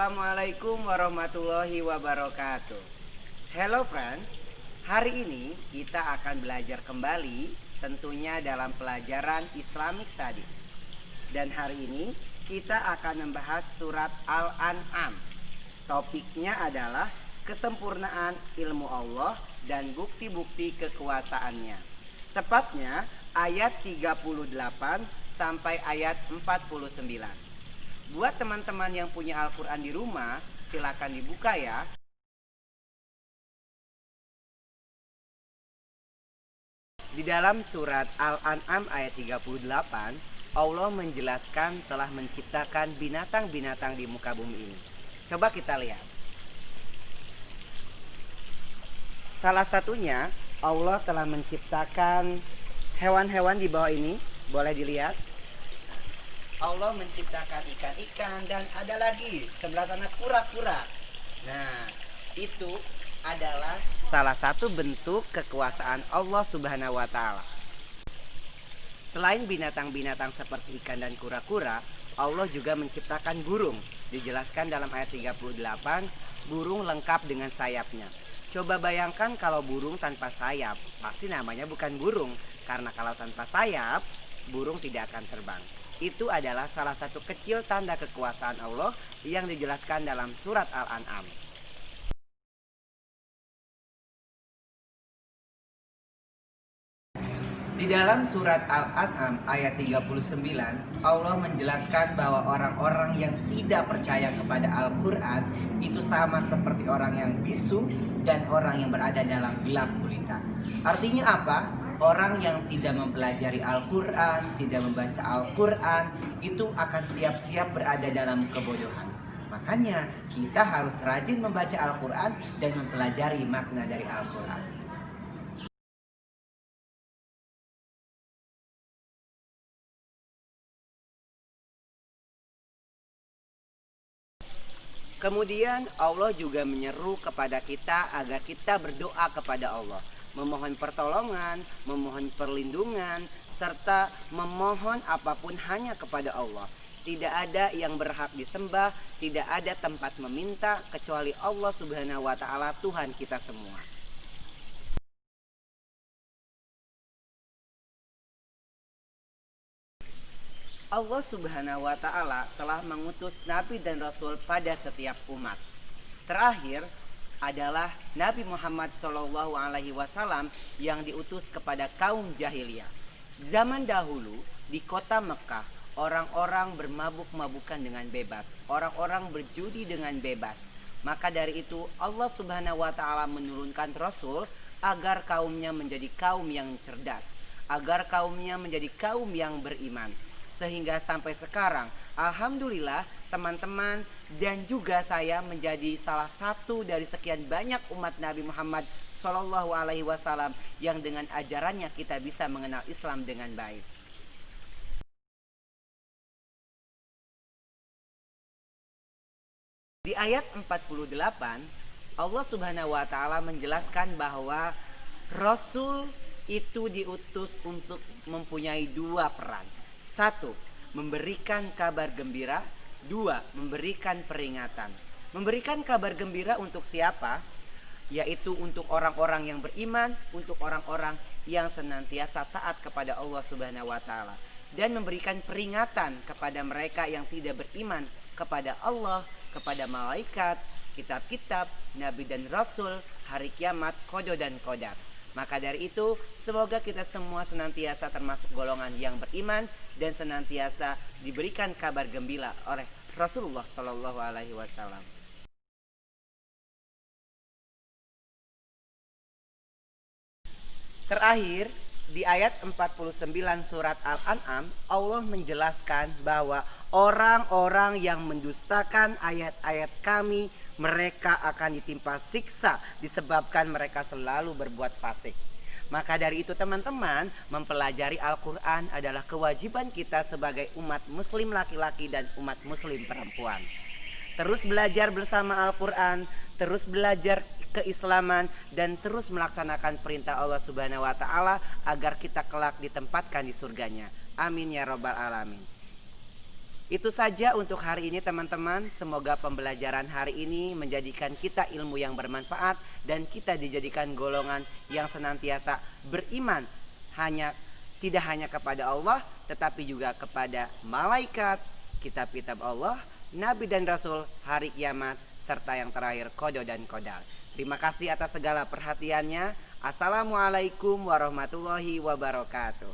Assalamualaikum warahmatullahi wabarakatuh. Hello friends, hari ini kita akan belajar kembali tentunya dalam pelajaran Islamic Studies. Dan hari ini kita akan membahas surat Al-An'am. Topiknya adalah kesempurnaan ilmu Allah dan bukti-bukti kekuasaannya. Tepatnya ayat 38 sampai ayat 49. Buat teman-teman yang punya Al-Quran di rumah, silakan dibuka ya. Di dalam surat Al-An'am ayat 38, Allah menjelaskan telah menciptakan binatang-binatang di muka bumi ini. Coba kita lihat. Salah satunya, Allah telah menciptakan hewan-hewan di bawah ini. Boleh dilihat. Allah menciptakan ikan-ikan dan ada lagi sebelah sana kura-kura. Nah, itu adalah salah satu bentuk kekuasaan Allah Subhanahu wa taala. Selain binatang-binatang seperti ikan dan kura-kura, Allah juga menciptakan burung. Dijelaskan dalam ayat 38, burung lengkap dengan sayapnya. Coba bayangkan kalau burung tanpa sayap, pasti namanya bukan burung, karena kalau tanpa sayap, burung tidak akan terbang. Itu adalah salah satu kecil tanda kekuasaan Allah yang dijelaskan dalam surat Al-An'am. Di dalam surat Al-An'am ayat 39, Allah menjelaskan bahwa orang-orang yang tidak percaya kepada Al-Quran itu sama seperti orang yang bisu dan orang yang berada dalam gelap gulita. Artinya apa? Orang yang tidak mempelajari Al-Quran, tidak membaca Al-Quran, itu akan siap-siap berada dalam kebodohan. Makanya kita harus rajin membaca Al-Quran dan mempelajari makna dari Al-Quran. Kemudian Allah juga menyeru kepada kita agar kita berdoa kepada Allah, memohon pertolongan, memohon perlindungan, serta memohon apapun hanya kepada Allah. Tidak ada yang berhak disembah, tidak ada tempat meminta kecuali Allah Subhanahu wa taala, Tuhan kita semua. Allah Subhanahu wa taala telah mengutus nabi dan rasul pada setiap umat. Terakhir adalah Nabi Muhammad SAW yang diutus kepada kaum jahiliyah. Zaman dahulu di kota Mekah, orang-orang bermabuk-mabukan dengan bebas, orang-orang berjudi dengan bebas. Maka dari itu Allah Subhanahu wa taala menurunkan rasul agar kaumnya menjadi kaum yang cerdas, agar kaumnya menjadi kaum yang beriman. Sehingga sampai sekarang, alhamdulillah teman-teman dan juga saya menjadi salah satu dari sekian banyak umat Nabi Muhammad SAW yang dengan ajarannya kita bisa mengenal Islam dengan baik. Di ayat 48, Allah Subhanahu wa taala menjelaskan bahwa Rasul itu diutus untuk mempunyai dua peran. Satu, memberikan kabar gembira. Dua, memberikan peringatan. Memberikan kabar gembira untuk siapa? Yaitu untuk orang-orang yang beriman, untuk orang-orang yang senantiasa taat kepada Allah Subhanahu wa taala. Dan memberikan peringatan kepada mereka yang tidak beriman kepada Allah, kepada malaikat, kitab-kitab, nabi dan rasul, hari kiamat, qada dan qadar. Maka dari itu, semoga kita semua senantiasa termasuk golongan yang beriman dan senantiasa diberikan kabar gembira oleh Rasulullah Shallallahu Alaihi Wasallam. Terakhir, di ayat 49 surat Al-An'am, Allah menjelaskan bahwa orang-orang yang mendustakan ayat-ayat kami, mereka akan ditimpa siksa disebabkan mereka selalu berbuat fasik. Maka dari itu teman-teman, mempelajari Al-Quran adalah kewajiban kita sebagai umat muslim laki-laki dan umat muslim perempuan. Terus belajar bersama Al-Quran, terus belajar keislaman, dan terus melaksanakan perintah Allah Subhanahu wa taala agar kita kelak ditempatkan di surganya. Amin ya rabbal alamin. Itu saja untuk hari ini teman-teman. Semoga pembelajaran hari ini menjadikan kita ilmu yang bermanfaat dan kita dijadikan golongan yang senantiasa beriman tidak hanya kepada Allah tetapi juga kepada malaikat, kitab-kitab Allah, nabi dan rasul, hari kiamat, serta yang terakhir qada dan qadar. Terima kasih atas segala perhatiannya. Assalamualaikum warahmatullahi wabarakatuh.